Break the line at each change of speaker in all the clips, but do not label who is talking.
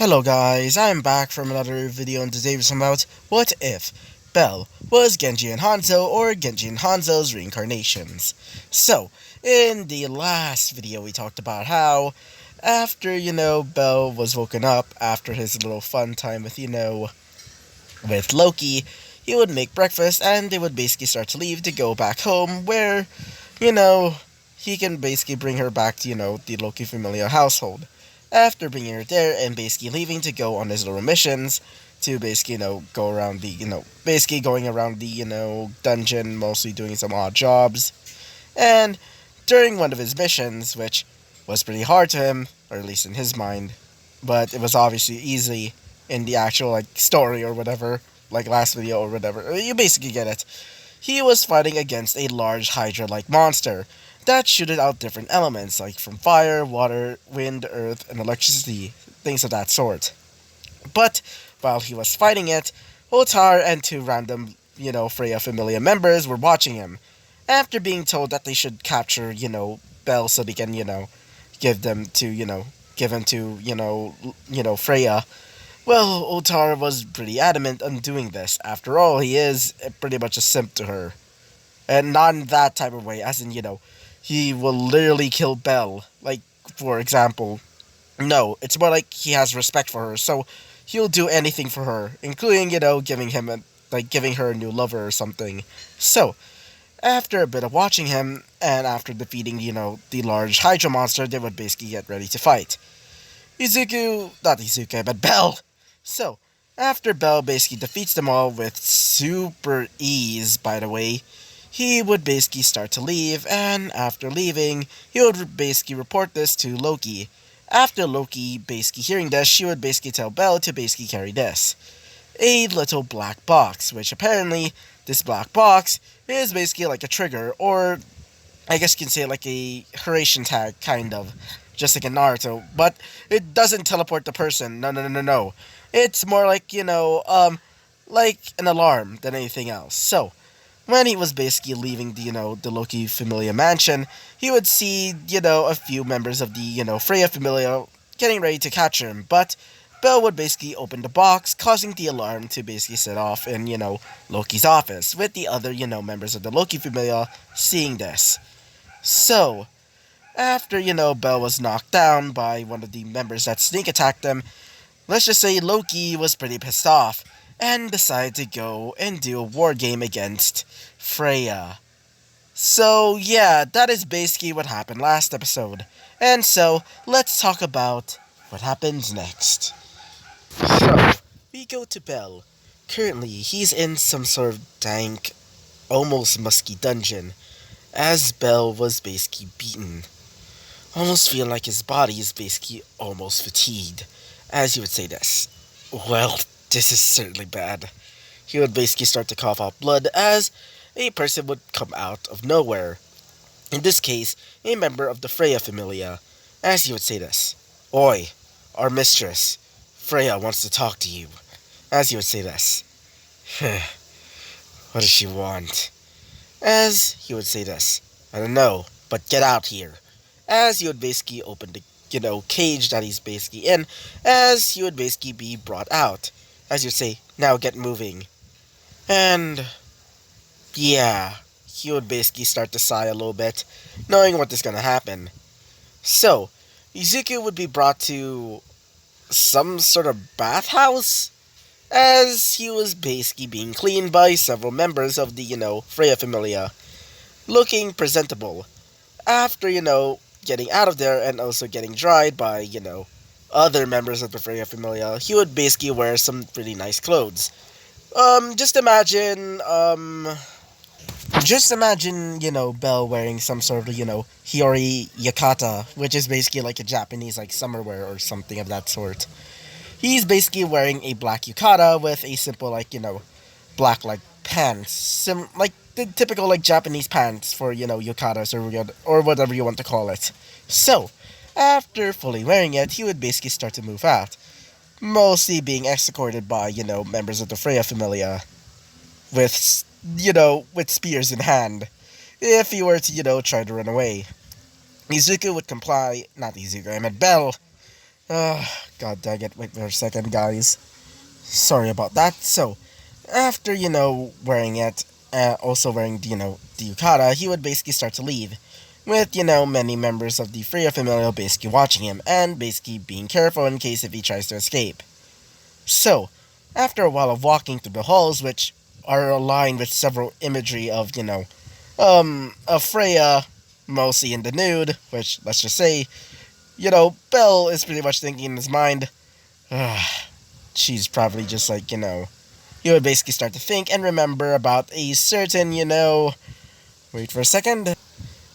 Hello guys, I'm back from another video and today we're about what if Belle was Genji and Hanzo or Genji and Hanzo's reincarnations. So, in the last video we talked about how after, Belle was woken up after his little fun time with Loki, he would make breakfast and they would basically start to leave to go back home where, you know, he can basically bring her back to, the Loki familiar household. After bringing her there and basically leaving to go on his little missions to basically, go around basically going around the, dungeon, mostly doing some odd jobs. And during one of his missions, which was pretty hard to him, or at least in his mind, but it was obviously easy in the actual, story or whatever, like last video or whatever. You basically get it. He was fighting against a large Hydra-like monster that shooted out different elements, like from fire, water, wind, earth, and electricity, things of that sort. But while he was fighting it, Otar and two random, Freya Familia members were watching him. After being told that they should capture, Belle so they can, give them to, give him to, Freya. Well, Otar was pretty adamant on doing this. After all, he is pretty much a simp to her. And not in that type of way, as in, he will literally kill Belle. Like, for example. No, it's more like he has respect for her, so he'll do anything for her, including, giving her a new lover or something. So, after a bit of watching him, and after defeating, the large Hydra monster, they would basically get ready to fight. Not Izuku, but Belle! So, after Belle basically defeats them all with super ease, by the way, he would basically start to leave, and after leaving, he would basically report this to Loki. After Loki basically hearing this, she would basically tell Belle to basically carry this. A little black box, which apparently, this black box is basically like a trigger, or I guess you can say like a Hurration tag, kind of. Just like a Naruto, but it doesn't teleport the person. No. It's more like, like an alarm than anything else. So, when he was basically leaving the Loki Familia mansion, he would see, a few members of the, Freya Familia getting ready to catch him, but Belle would basically open the box, causing the alarm to basically set off in, Loki's office, with the other, members of the Loki Familia seeing this. So, after, Belle was knocked down by one of the members that sneak attacked them, let's just say Loki was pretty pissed off and decided to go and do a war game against Freya. So, yeah, that is basically what happened last episode. And so, let's talk about what happens next. So, we go to Belle. Currently, he's in some sort of dank, almost musky dungeon, as Belle was basically beaten. Almost feel like his body is basically almost fatigued, as you would say this. Well, this is certainly bad. He would basically start to cough out blood as a person would come out of nowhere. In this case, a member of the Freya Familia, as he would say this. Oi, our mistress, Freya wants to talk to you, as he would say this. What does she want? As he would say this. I don't know, but get out here. As he would basically open the, cage that he's basically in, as he would basically be brought out. As you say, now get moving. And, yeah, he would basically start to sigh a little bit, knowing what is going to happen. So, Izuku would be brought to some sort of bathhouse, as he was basically being cleaned by several members of the, Freya Familia, looking presentable. After, getting out of there and also getting dried by, other members of the Freya Familia, he would basically wear some pretty nice clothes. Just imagine, Belle wearing some sort of, Hiyori Yakata, which is basically like a Japanese, summer wear or something of that sort. He's basically wearing a black yukata with a simple, black, pants. Like the typical, Japanese pants for, yukatas or whatever you want to call it. So, after fully wearing it, he would basically start to move out. Mostly being escorted by, members of the Freya Familia. With, with spears in hand. If he were to, try to run away. Izuku would comply. Not Izuku, I meant Belle. God dang it, wait for a second, guys. Sorry about that. So, after, wearing it, also wearing, the yukata, he would basically start to leave. With, many members of the Freya family basically watching him, and basically being careful in case if he tries to escape. So, after a while of walking through the halls, which are aligned with several imagery of, of Freya, mostly in the nude, which, let's just say, Belle is pretty much thinking in his mind, she's probably just like, he would basically start to think and remember about a certain, wait for a second,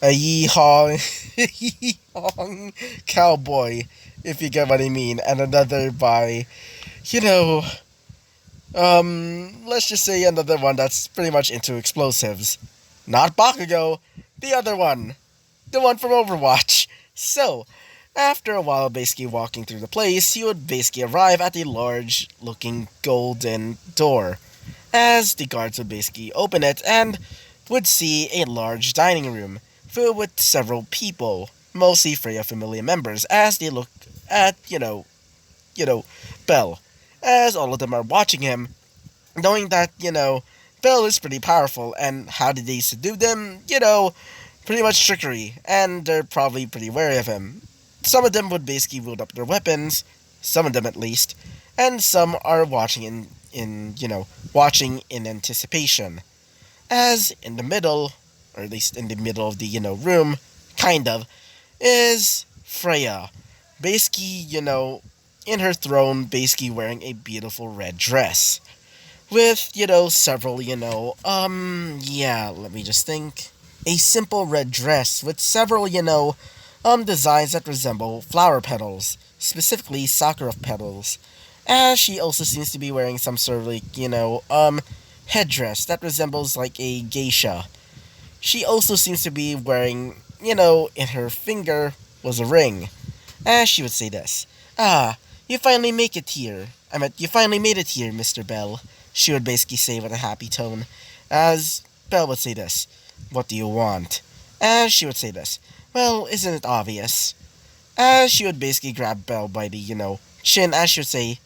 a yeehaw, yeehawing cowboy, if you get what I mean, and another by, you know, let's just say another one that's pretty much into explosives. Not Bakugo, the other one. The one from Overwatch. So, after a while basically walking through the place, he would basically arrive at a large looking golden door. As the guards would basically open it and would see a large dining room filled with several people, mostly Freya family members, as they look at, Belle. As all of them are watching him, knowing that, Belle is pretty powerful, and how did they subdue them? Pretty much trickery, and they're probably pretty wary of him. Some of them would basically wield up their weapons, some of them at least, and some are watching watching in anticipation. As in the middle, or at least in the middle of the, room, kind of, is Freya. Basically, in her throne, basically wearing a beautiful red dress. With, several, let me just think. A simple red dress with several, designs that resemble flower petals, specifically sakura petals. As she also seems to be wearing some sort of, headdress that resembles like a geisha. She also seems to be wearing, in her finger was a ring. As she would say this, you finally make it here. You finally made it here, Mr. Bell. She would basically say with a happy tone. As Bell would say this, what do you want? As she would say this, well, isn't it obvious? As she would basically grab Bell by the, chin, as she would say,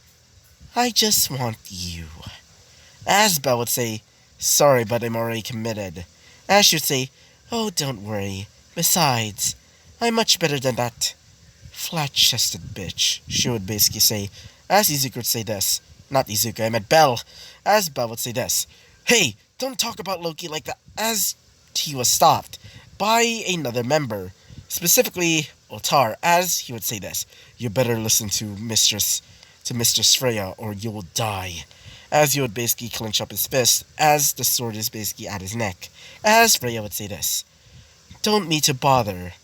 I just want you. As Belle would say, sorry, but I'm already committed. As she would say, oh, don't worry. Besides, I'm much better than that flat-chested bitch, she would basically say. As Izuku would say this. Not Izuku, I meant Belle. As Belle would say this. Hey, don't talk about Loki like that. As he was stopped by another member. Specifically, Otar, as he would say this. You better listen to Mistress Freya, or you will die. As he would basically clench up his fist, as the sword is basically at his neck. As Freya would say this. Don't me to bother,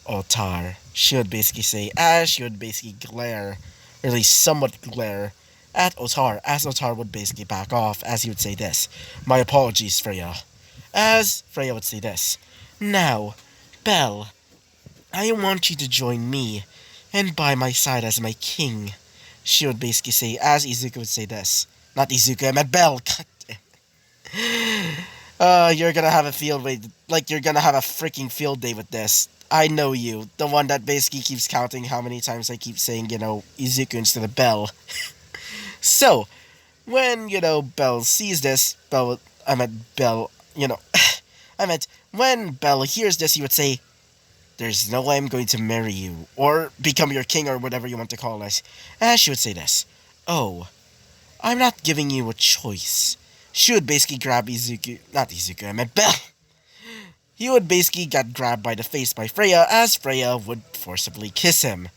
Otar, she would basically say, as she would basically glare, or at least somewhat glare, at Otar, as Otar would basically back off, as he would say this. My apologies, Freya. As Freya would say this. Now, Belle, I want you to join me, and by my side as my king. She would basically say, as Izuku would say this. Not Izuku, I meant Belle. You're gonna have a you're gonna have a freaking field day with this. I know you. The one that basically keeps counting how many times I keep saying, Izuku instead of Belle. So, when, Belle sees this, when Belle hears this, he would say, there's no way I'm going to marry you, or become your king, or whatever you want to call us. As she would say this, oh, I'm not giving you a choice. She would basically grab not Izuku, I meant Belle. He would basically get grabbed by the face by Freya, as Freya would forcibly kiss him.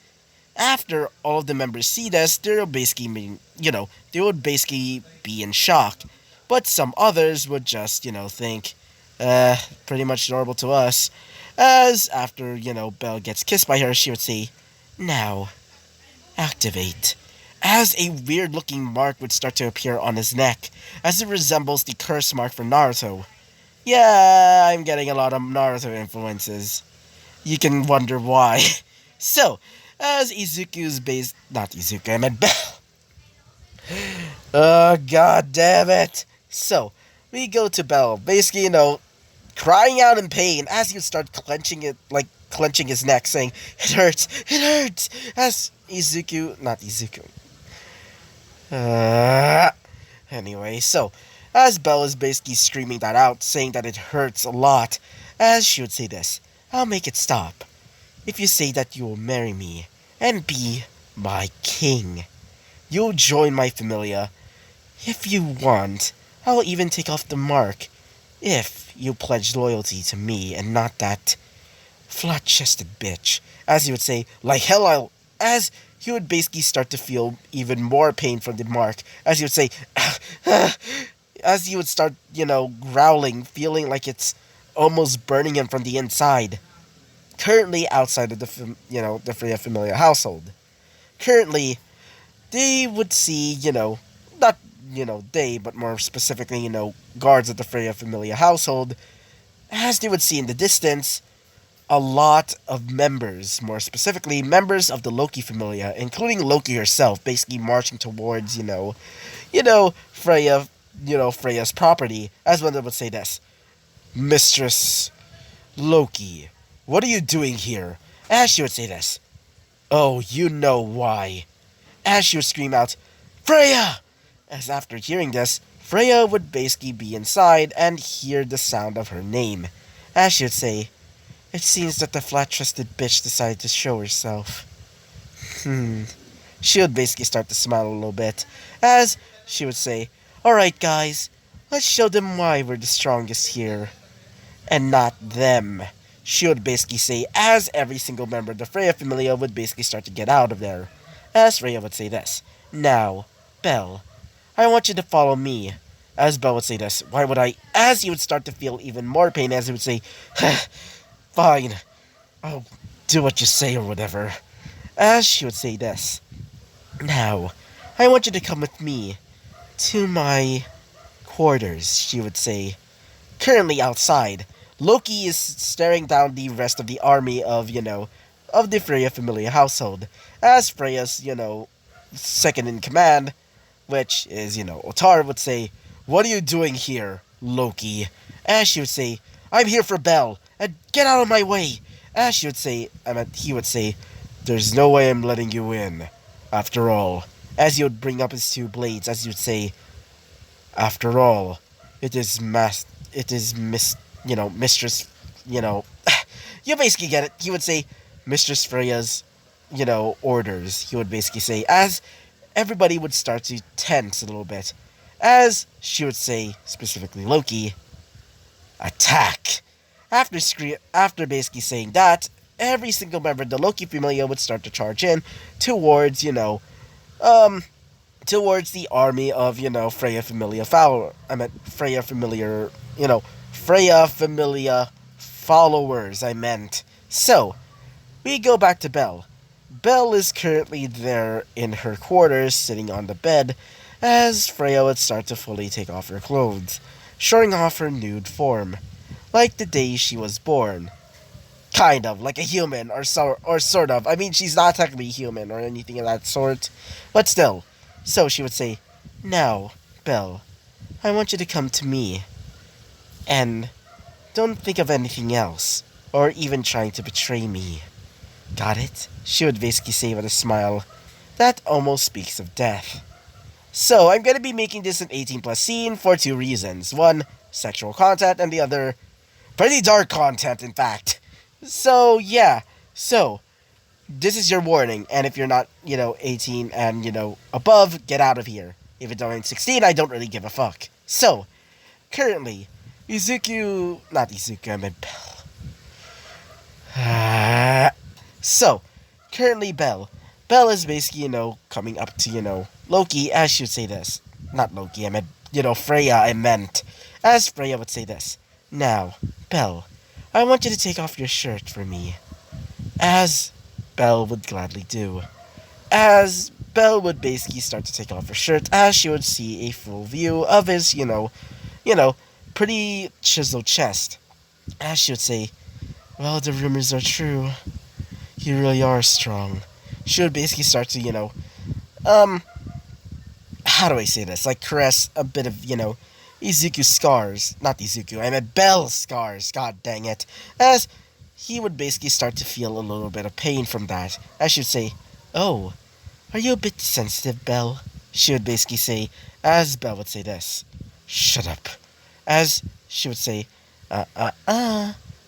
After all of the members see this, they would basically be in shock. But some others would just, think, pretty much normal to us. As after, Belle gets kissed by her, she would say, now, activate. As a weird looking mark would start to appear on his neck, as it resembles the curse mark from Naruto. Yeah, I'm getting a lot of Naruto influences. You can wonder why. So, as Izuku's base... Not Izuku, I meant Belle. Oh, god damn it. So, we go to Belle. Basically, crying out in pain as you start clenching it, clenching his neck, saying, it hurts, as Izuku, not Izuku. Uh, anyway, so, as Belle is basically screaming that out, saying that it hurts a lot, as she would say this, I'll make it stop. If you say that you will marry me, and be my king. You'll join my familia. If you want, I'll even take off the mark. If you pledge loyalty to me and not that flat-chested bitch. As he would say, like hell I'll... As he would basically start to feel even more pain from the mark. As he would say, as he would start, growling, feeling like it's almost burning him from the inside. Currently outside of the Freya Familia household. Currently, they would see, not, they, but more specifically, guards of the Freya Familia household, as they would see in the distance, a lot of members, more specifically, members of the Loki Familia, including Loki herself, basically marching towards, Freya, Freya's property, as one would say this, Mistress Loki, what are you doing here? As she would say this, oh, you know why. As she would scream out, Freya! As after hearing this, Freya would basically be inside and hear the sound of her name. As she would say, it seems that the flat-chested bitch decided to show herself. She would basically start to smile a little bit, as she would say, alright guys, let's show them why we're the strongest here. And not them. She would basically say, as every single member of the Freya Familia would basically start to get out of there. As Freya would say this, now, Belle, I want you to follow me. As Belle would say this, why would I? As he would start to feel even more pain, as he would say, fine, I'll do what you say or whatever. As she would say this, now, I want you to come with me to my quarters, she would say. Currently outside, Loki is staring down the rest of the army of, of the Freya Familia household. As Freya's, second in command, which is, Otara, would say, what are you doing here, Loki? As she would say, I'm here for Belle, and get out of my way. As she would say, he would say, there's no way I'm letting you in, after all. As he would bring up his two blades, as he would say, after all, it is Mistress, you basically get it. He would say, Mistress Freya's, orders, he would basically say, as everybody would start to tense a little bit. As she would say, specifically Loki, attack. After basically saying that, every single member of the Loki Familia would start to charge in towards, towards the army of, Freya Familia Freya Familia followers, So, we go back to Belle. Belle is currently there in her quarters, sitting on the bed, as Freya would start to fully take off her clothes, showing off her nude form, like the day she was born. Kind of, like a human, or sort of. I mean, she's not technically human or anything of that sort, but still. So she would say, now, Belle, I want you to come to me, and don't think of anything else, or even trying to betray me. Got it? She would basically say with a smile that almost speaks of death. So, I'm gonna be making this an 18+ scene for two reasons. One, sexual content, and the other, pretty dark content, in fact. So, yeah. So, this is your warning, and if you're not, 18 and, above, get out of here. If it's only 16, I don't really give a fuck. So, currently, not Izuku, I meant Belle. So, currently Belle is basically, coming up to, Loki, as she would say this. Not Loki, I meant, Freya, As Freya would say this. Now, Belle, I want you to take off your shirt for me. As Belle would gladly do. As Belle would basically start to take off her shirt, as she would see a full view of his, pretty chiseled chest. As she would say, well, the rumors are true. You really are strong. She would basically start to, how do I say this? Like, caress a bit of, Izuku's scars. Not Izuku, I meant Belle's scars. God dang it. As he would basically start to feel a little bit of pain from that. As she would say, "Oh, are you a bit sensitive, Belle?" She would basically say, as Belle would say this, "Shut up." As she would say,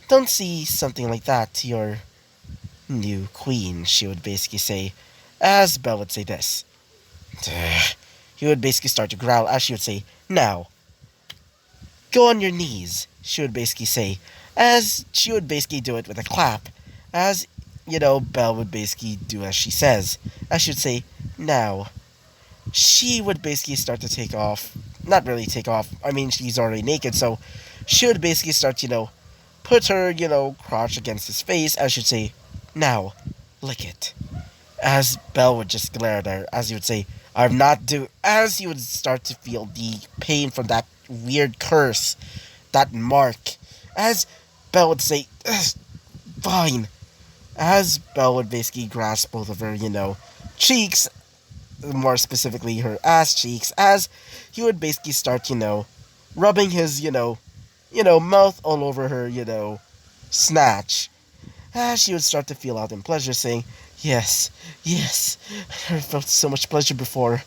don't see something like that to your new queen," she would basically say, as Belle would say this. "Duh." He would basically start to growl as she would say, "Now, go on your knees," she would basically say, as she would basically do it with a clap, as, Belle would basically do as she says, as she would say, "Now." She would basically start to take off, not really take off, I mean, she's already naked, so she would basically start, put her, crotch against his face, as she'd say, "Now, lick it." As Belle would just glare at her, as he would say, "I'm not do," as he would start to feel the pain from that weird curse, that mark, as Belle would say, "Fine." As Belle would basically grasp both of her, cheeks, more specifically her ass cheeks, as he would basically start, rubbing his, mouth all over her, snatch. As she would start to feel out in pleasure, saying, "Yes, yes, I never felt so much pleasure before.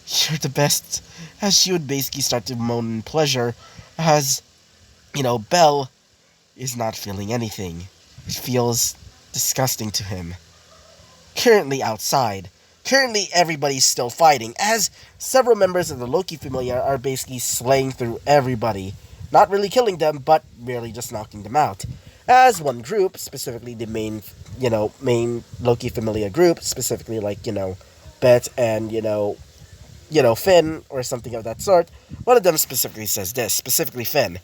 You're the best." As she would basically start to moan in pleasure, as, Belle is not feeling anything. It feels disgusting to him. Currently outside, everybody's still fighting, as several members of the Loki Familia are basically slaying through everybody. Not really killing them, but merely just knocking them out. As one group, specifically the main Loki Familia group, specifically like, Bet and, Finn, or something of that sort, one of them specifically says this, specifically Finn.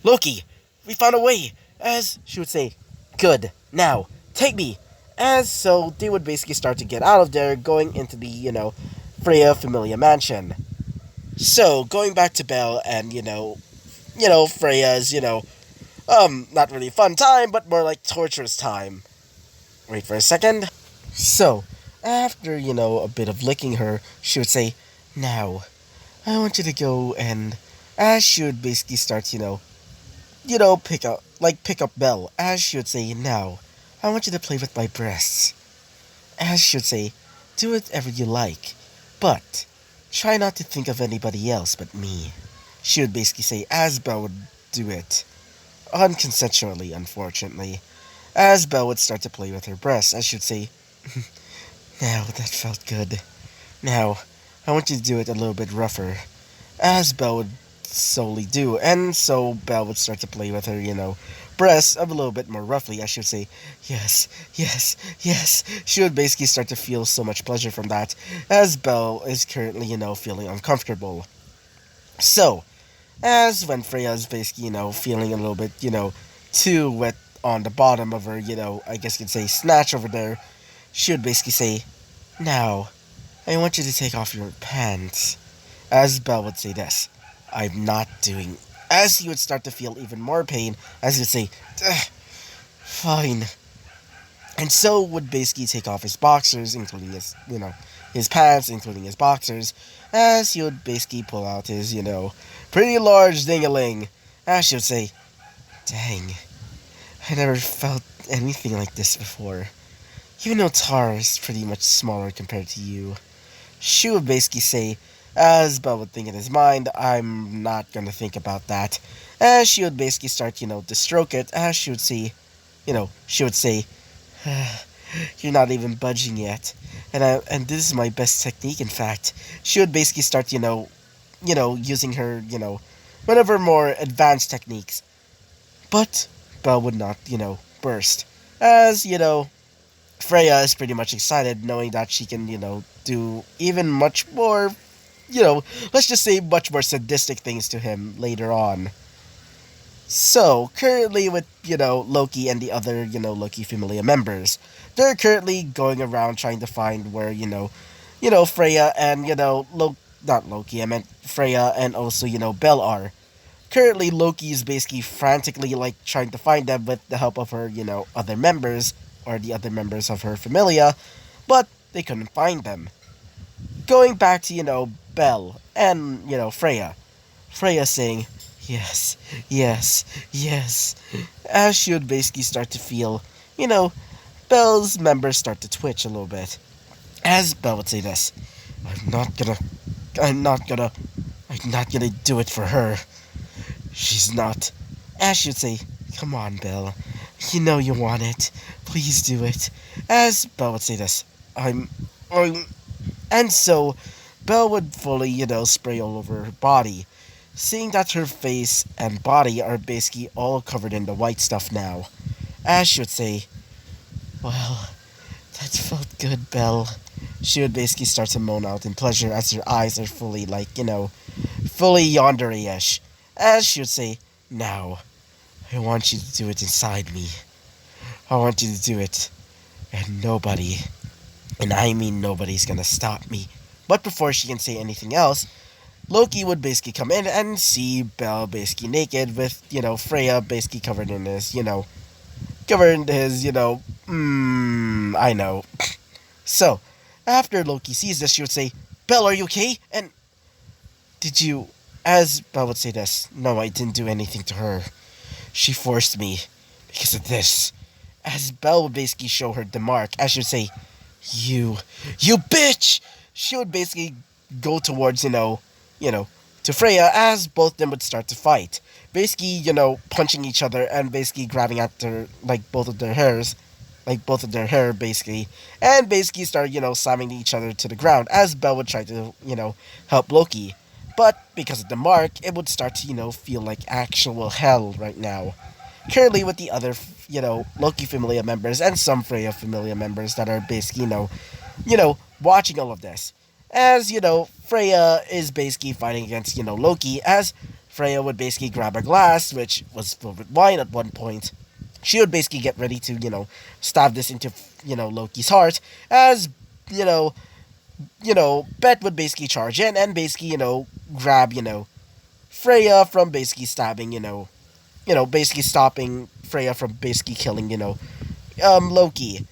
"Loki, we found a way," as she would say, "Good, now, take me." As so, they would basically start to get out of there, going into the, Freya Familia mansion. So, going back to Belle and, Freya's, not really fun time, but more like torturous time. Wait for a second. So, after, a bit of licking her, she would say, "Now, I want you to go," and as she would basically start, pick up Belle, as she would say, "Now, I want you to play with my breasts." As she would say, "Do whatever you like, but try not to think of anybody else but me." She would basically say, as Belle would do it. Unconsensually, unfortunately. As Belle would start to play with her breasts, as she would say, "Now, that felt good. Now, I want you to do it a little bit rougher." As Belle would solely do, and so Belle would start to play with her, breasts a little bit more roughly, as she would say, "Yes, yes, yes." She would basically start to feel so much pleasure from that, as Belle is currently, feeling uncomfortable. So, as when Freya is basically, feeling a little bit, too wet on the bottom of her, I guess you could say snatch over there, she would basically say, "Now, I want you to take off your pants." As Belle would say this, "I'm not doing." As he would start to feel even more pain, as he would say, "Fine." And so would basically take off his boxers, including his, his pants, including his boxers, as he would basically pull out his, pretty large dingaling. As she would say, "Dang, I never felt anything like this before. Even though Tara is pretty much smaller compared to you." She would basically say, as Belle would think in his mind, "I'm not gonna think about that." As she would basically start, to stroke it, as she would see, she would say, "You're not even budging yet." And this is my best technique, in fact. She would basically start, using her, one of her more advanced techniques. But Belle would not, burst. As, Freya is pretty much excited knowing that she can, do even much more, let's just say much more sadistic things to him later on. So, currently with, Loki and the other, Loki Familia members, they're currently going around trying to find where, Freya and, not Loki, I meant Freya and also, Belle are. Currently, Loki is basically frantically, trying to find them with the help of her, other members, or the other members of her Familia, but they couldn't find them. Going back to, Belle and, Freya. Freya saying, Yes, yes, yes. As she would basically start to feel, you know, Belle's members start to twitch a little bit. As Belle would say this, I'm not gonna, I'm not gonna, I'm not gonna do it for her. She's not. As she would say, come on, Belle. You know you want it. Please do it. As Belle would say this, I'm, and so Belle would fully, spray all over her body. Seeing that her face and body are basically all covered in the white stuff now. As she would say, well, that felt good, Belle. She would basically start to moan out in pleasure as her eyes are fully, fully yondery-ish. As she would say, now, I want you to do it inside me. I want you to do it, and nobody, and I mean nobody's gonna stop me. But before she can say anything else, Loki would basically come in and see Belle basically naked with, Freya basically covered in his, covered in his, I know. So, after Loki sees this, she would say, Belle, are you okay? And did you, as Belle would say this, no, I didn't do anything to her. She forced me because of this. As Belle would basically show her the mark, as she would say, you, you bitch! She would basically go towards, to Freya as both of them would start to fight. Basically, punching each other and basically grabbing at their, both of their hairs, both of their hair, basically, and basically start, slamming each other to the ground as Belle would try to, help Loki. But because of the mark, it would start to, feel like actual hell right now. Currently, with the other, Loki Familia members and some Freya Familia members that are basically, watching all of this. As, Freya is basically fighting against, Loki, as Freya would basically grab a glass, which was filled with wine at one point. She would basically get ready to, stab this into, Loki's heart, as, Bet would basically charge in and basically, grab, Freya from basically stabbing, basically stopping Freya from basically killing, Loki.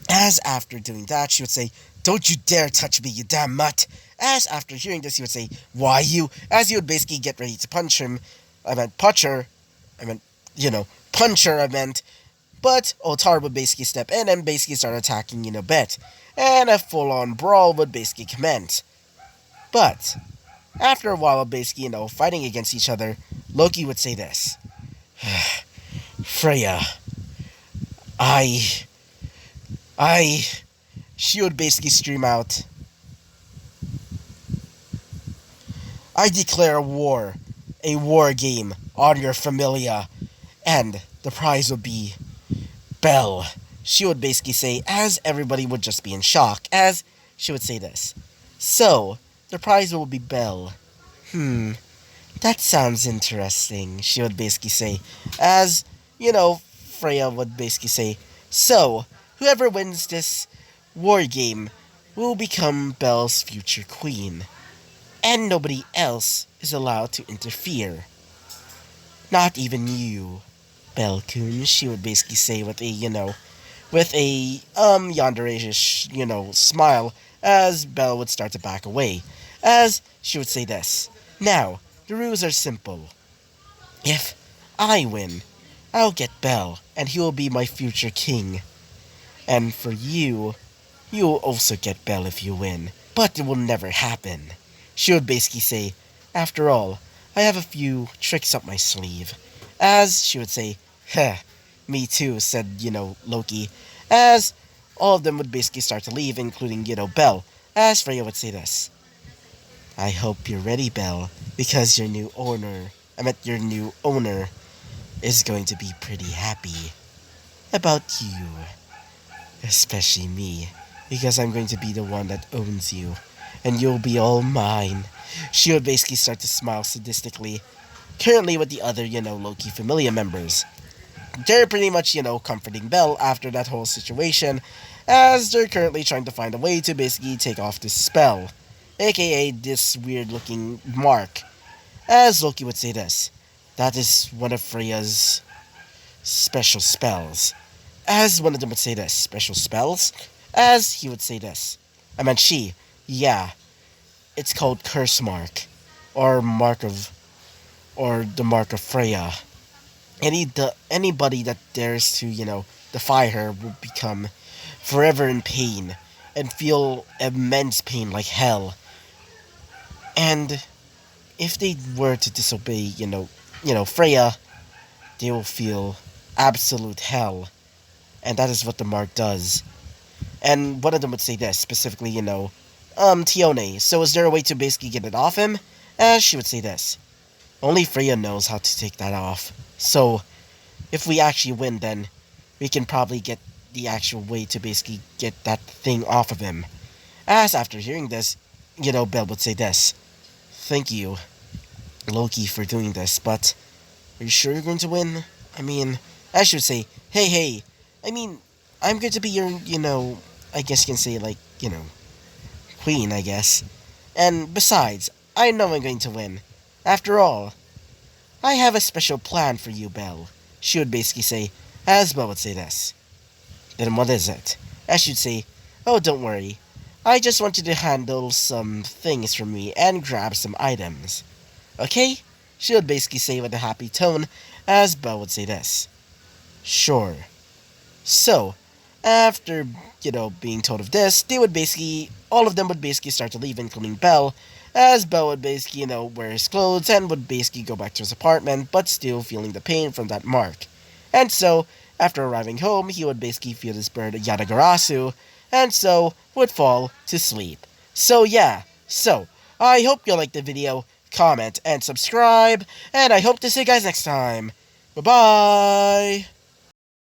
As after doing that, she would say, don't you dare touch me, you damn mutt. As after hearing this, he would say, why you? As he would basically get ready to punch him. Punch her. Punch her, But Otar would basically step in and basically start attacking, Bet. And a full-on brawl would basically commence. But, after a while of basically, fighting against each other, Loki would say this. Freya, I... She would basically stream out, I declare a war game on your familia, and the prize will be Belle. She would basically say, as everybody would just be in shock, as she would say this. So, the prize will be Belle. That sounds interesting, she would basically say, as, Freya would basically say, so, whoever wins this war game will become Belle's future queen. And nobody else is allowed to interfere. Not even you, Belle-kun, she would basically say with a, yanderish, smile, as Belle would start to back away. As she would say this. Now, the rules are simple. If I win, I'll get Belle, and he will be my future king. And for you, you'll also get Belle if you win. But it will never happen. She would basically say, after all, I have a few tricks up my sleeve. As she would say, heh, me too, said, Loki. As all of them would basically start to leave, including, Belle. As Freya would say this. I hope you're ready, Belle, because your new owner is going to be pretty happy about you. Especially me, because I'm going to be the one that owns you, and you'll be all mine. She would basically start to smile sadistically. Currently with the other, Loki Familia members. They're pretty much, comforting Belle after that whole situation, as they're currently trying to find a way to basically take off this spell, aka this weird-looking mark. As Loki would say this, that is one of Freya's special spells. As one of them would say this, special spells? As he would say this. Yeah, it's called Curse Mark, or Mark of or the mark of Freya. Anybody that dares to, defy her will become forever in pain and feel immense pain like hell. And if they were to disobey, Freya, they will feel absolute hell. And that is what the mark does. And one of them would say this, specifically, Tione, so is there a way to basically get it off him? She would say this. Only Freya knows how to take that off. So, if we actually win, then we can probably get the actual way to basically get that thing off of him. As after hearing this, Belle would say this. Thank you, Loki, for doing this, but are you sure you're going to win? I mean, I should say, hey, I mean, I'm going to be your, I guess you can say, like, queen, I guess. And besides, I know I'm going to win. After all, I have a special plan for you, Belle. She would basically say, as Belle would say this. Then what is it? I should say, oh, don't worry. I just want you to handle some things for me and grab some items. Okay? She would basically say with a happy tone, as Belle would say this. Sure. So, after, being told of this, all of them would basically start to leave, including Belle, as Belle would basically, wear his clothes and would basically go back to his apartment, but still feeling the pain from that mark. And so, after arriving home, he would basically feel his bird Yadagarasu, and so would fall to sleep. So yeah, I hope you liked the video, comment, and subscribe, and I hope to see you guys next time. Bye-bye!